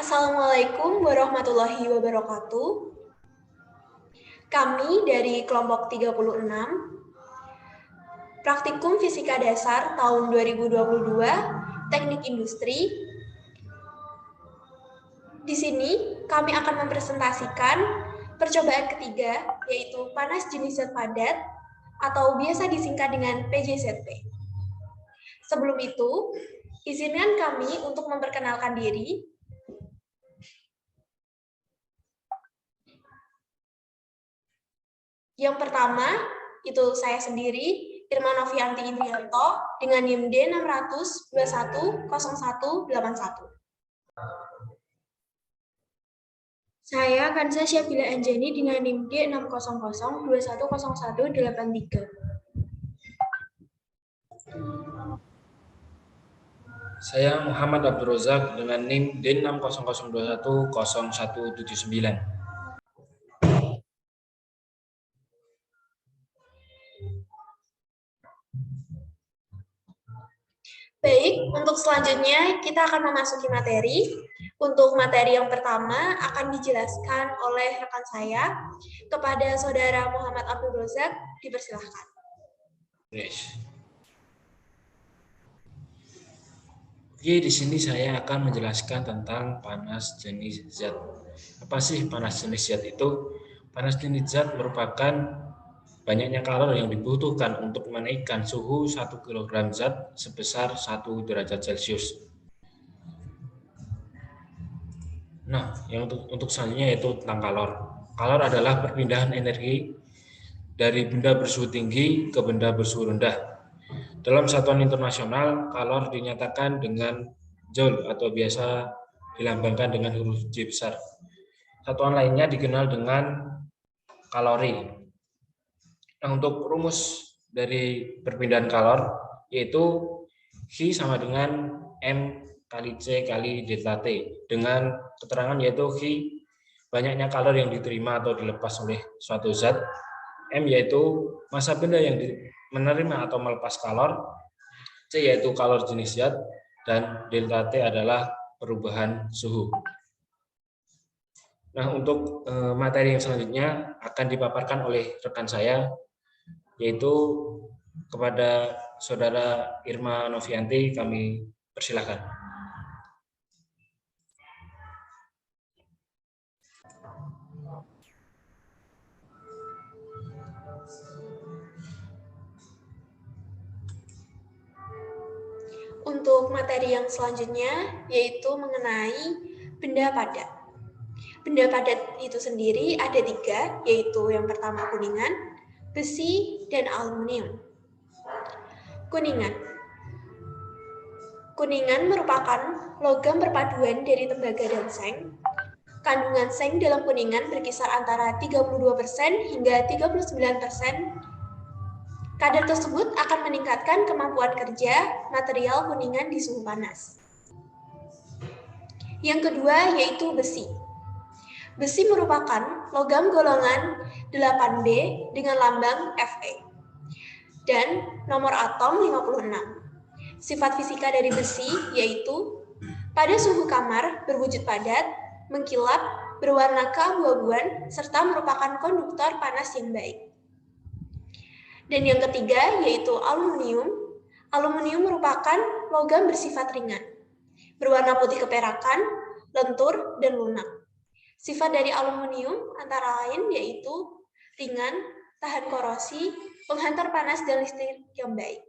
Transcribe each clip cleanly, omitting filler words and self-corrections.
Assalamualaikum warahmatullahi wabarakatuh. Kami dari kelompok 36, Praktikum Fisika Dasar tahun 2022, Teknik Industri. Di sini kami akan mempresentasikan percobaan ketiga, yaitu panas jenis zat padat atau biasa disingkat dengan PJZP. Sebelum itu, izinkan kami untuk memperkenalkan diri. Yang pertama, itu saya sendiri, Irma Novianti Indrianto, dengan NIM D600210181. Saya Kansa Syabila Anjani dengan NIM D600210183. Saya Muhammad Abdul Razak dengan NIM D600210179. Baik, untuk selanjutnya kita akan memasuki materi. Untuk materi yang pertama akan dijelaskan oleh rekan saya. Kepada Saudara Muhammad Abdul Razak, dipersilahkan. Yes. Oke, di sini saya akan menjelaskan tentang panas jenis zat. Apa sih panas jenis zat itu? Panas jenis zat merupakan banyaknya kalori yang dibutuhkan untuk menaikkan suhu 1 kg zat sebesar 1 derajat Celcius. Nah, yang untuk selanjutnya yaitu tentang kalor. Kalor adalah perpindahan energi dari benda bersuhu tinggi ke benda bersuhu rendah. Dalam satuan internasional, kalor dinyatakan dengan joule atau biasa dilambangkan dengan huruf J besar. Satuan lainnya dikenal dengan kalori. Nah, untuk rumus dari perpindahan kalor yaitu Q sama dengan M kali C kali delta T dengan keterangan yaitu Q banyaknya kalori yang diterima atau dilepas oleh suatu zat, M yaitu massa benda yang menerima atau melepas kalor, C yaitu kalor jenis zat, dan delta T adalah perubahan suhu. Nah, untuk materi yang selanjutnya akan dipaparkan oleh rekan saya, yaitu kepada Saudara Irma Novianti, kami persilahkan. Untuk materi yang selanjutnya, yaitu mengenai benda padat. Benda padat itu sendiri ada 3, yaitu yang pertama kuningan, besi, dan aluminium. Kuningan. Kuningan merupakan logam perpaduan dari tembaga dan seng. Kandungan seng dalam kuningan berkisar antara 32% hingga 39%. Kadar tersebut akan meningkatkan kemampuan kerja material kuningan di suhu panas. Yang kedua yaitu besi. Besi merupakan logam golongan 8B dengan lambang Fe dan nomor atom 56. Sifat fisika dari besi yaitu pada suhu kamar berwujud padat, mengkilap, berwarna keabu-abuan, serta merupakan konduktor panas yang baik. Dan yang ketiga yaitu aluminium. Aluminium merupakan logam bersifat ringan, berwarna putih keperakan, lentur, dan lunak. Sifat dari aluminium antara lain yaitu ringan, tahan korosi, penghantar panas dan listrik yang baik.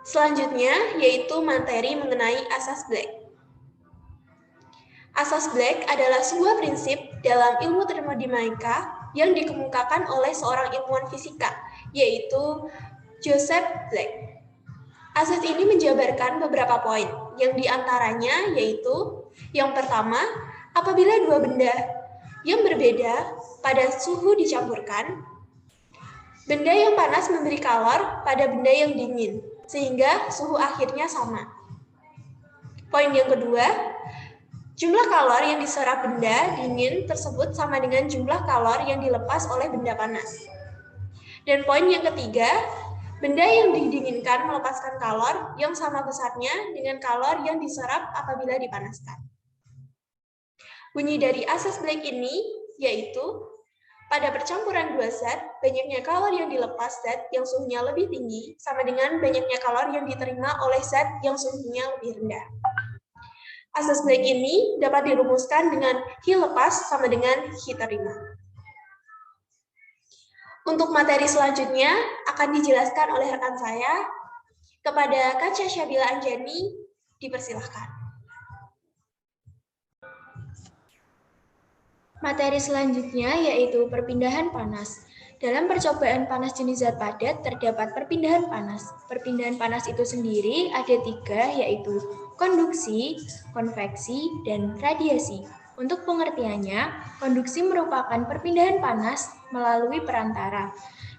Selanjutnya yaitu materi mengenai asas Black. Asas Black adalah sebuah prinsip dalam ilmu termodinamika yang dikemukakan oleh seorang ilmuwan fisika, yaitu Joseph Black. Asas ini menjabarkan beberapa poin, yang diantaranya yaitu yang pertama, apabila dua benda yang berbeda pada suhu dicampurkan, benda yang panas memberi kalor pada benda yang dingin, sehingga suhu akhirnya sama. Poin yang kedua, jumlah kalor yang diserap benda dingin tersebut sama dengan jumlah kalor yang dilepas oleh benda panas. Dan poin yang ketiga, Benda yang didinginkan melepaskan kalor yang sama besarnya dengan kalor yang diserap apabila dipanaskan. Bunyi dari asas Blake ini yaitu pada percampuran dua zat, banyaknya kalor yang dilepas zat yang suhunya lebih tinggi sama dengan banyaknya kalor yang diterima oleh zat yang suhunya lebih rendah. Asas Blake ini dapat dirumuskan dengan Hi lepas sama dengan Hi terima. Untuk materi selanjutnya akan dijelaskan oleh rekan saya. Kepada Kaca Syabila Anjani, dipersilahkan. Materi selanjutnya yaitu perpindahan panas. Dalam percobaan panas jenis zat padat terdapat perpindahan panas. Perpindahan panas itu sendiri ada 3, yaitu konduksi, konveksi, dan radiasi. Untuk pengertiannya, konduksi merupakan perpindahan panas melalui perantara.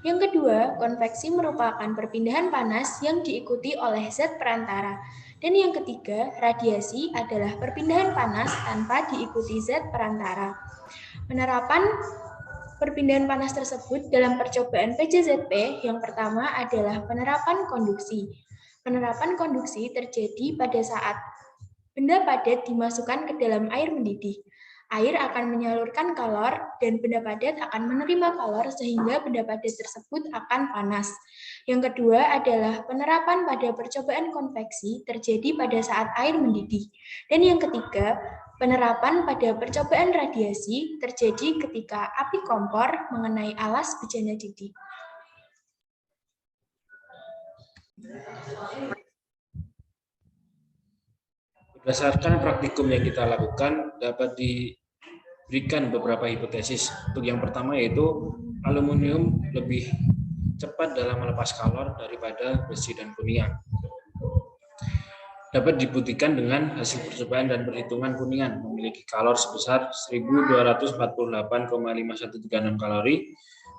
Yang kedua, konveksi merupakan perpindahan panas yang diikuti oleh zat perantara. Dan yang ketiga, radiasi adalah perpindahan panas tanpa diikuti zat perantara. Penerapan perpindahan panas tersebut dalam percobaan PJZP yang pertama adalah penerapan konduksi. Penerapan konduksi terjadi pada saat benda padat dimasukkan ke dalam air mendidih. Air akan menyalurkan kalor dan benda padat akan menerima kalor sehingga benda padat tersebut akan panas. Yang kedua adalah penerapan pada percobaan konveksi terjadi pada saat air mendidih. Dan yang ketiga, penerapan pada percobaan radiasi terjadi ketika api kompor mengenai alas bejana didih. Berdasarkan praktikum yang kita lakukan, dapat diberikan beberapa hipotesis. Untuk yang pertama yaitu aluminium lebih cepat dalam melepas kalor daripada besi dan kuningan. Dapat dibuktikan dengan hasil percobaan dan perhitungan kuningan memiliki kalor sebesar 1248,5136 kalori,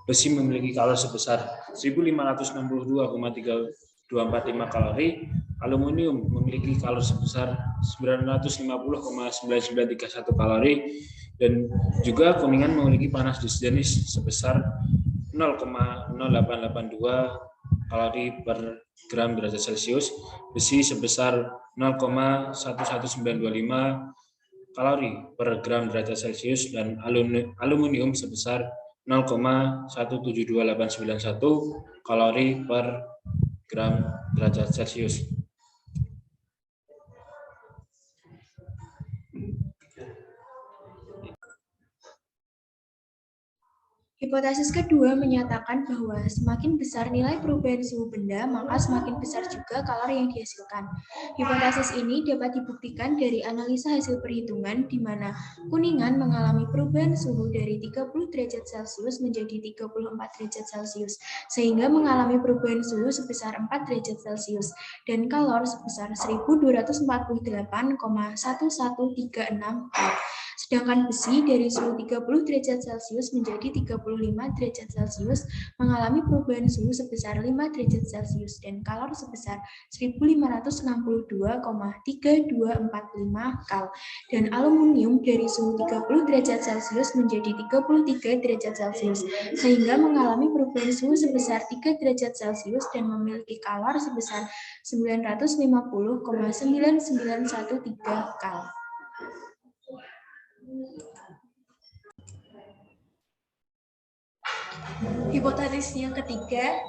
besi memiliki kalor sebesar 1562,3245 kalori, aluminium memiliki kalor sebesar 950,9931 kalori, dan juga kuningan memiliki panas jenis sebesar 0,0882 kalori per gram derajat Celcius, besi sebesar 0,11925 kalori per gram derajat Celcius, dan aluminium sebesar 0,172891 kalori per gram derajat Celcius. Hipotesis kedua menyatakan bahwa semakin besar nilai perubahan suhu benda, maka semakin besar juga kalor yang dihasilkan. Hipotesis ini dapat dibuktikan dari analisa hasil perhitungan di mana kuningan mengalami perubahan suhu dari 30 derajat Celcius menjadi 34 derajat Celcius, sehingga mengalami perubahan suhu sebesar 4 derajat Celcius, dan kalor sebesar 1248,1136 kal. Sedangkan besi dari suhu 30 derajat Celcius menjadi 35 derajat Celcius mengalami perubahan suhu sebesar 5 derajat Celcius dan kalor sebesar 1562,3245 kal. Dan aluminium dari suhu 30 derajat Celcius menjadi 33 derajat Celcius sehingga mengalami perubahan suhu sebesar 3 derajat Celcius dan memiliki kalor sebesar 950,9913 kal. Hipotesis yang ketiga,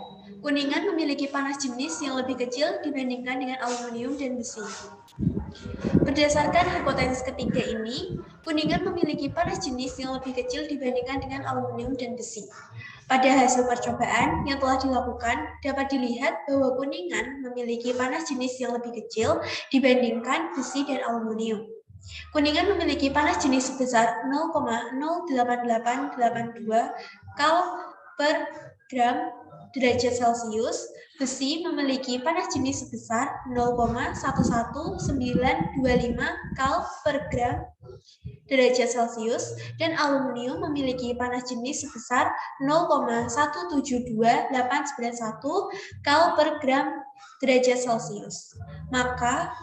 kuningan memiliki panas jenis yang lebih kecil dibandingkan dengan aluminium dan besi. Berdasarkan hipotesis ketiga ini, kuningan memiliki panas jenis yang lebih kecil dibandingkan dengan aluminium dan besi. Pada hasil percobaan yang telah dilakukan, dapat dilihat bahwa kuningan memiliki panas jenis yang lebih kecil dibandingkan besi dan aluminium. Kuningan memiliki panas jenis sebesar 0,08882 kal per gram derajat Celcius. Besi memiliki panas jenis sebesar 0,11925 kal per gram derajat Celcius, dan aluminium memiliki panas jenis sebesar 0,172891 kal per gram derajat Celcius. Maka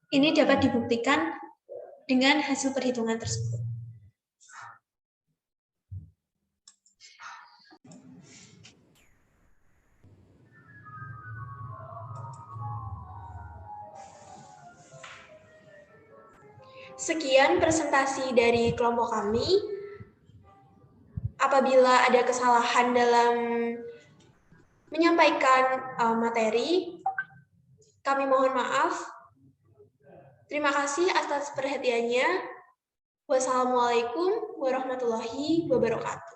ini dapat dibuktikan dengan hasil perhitungan tersebut. Sekian presentasi dari kelompok kami. Apabila ada kesalahan dalam menyampaikan materi, kami mohon maaf. Terima kasih atas perhatiannya. Wassalamualaikum warahmatullahi wabarakatuh.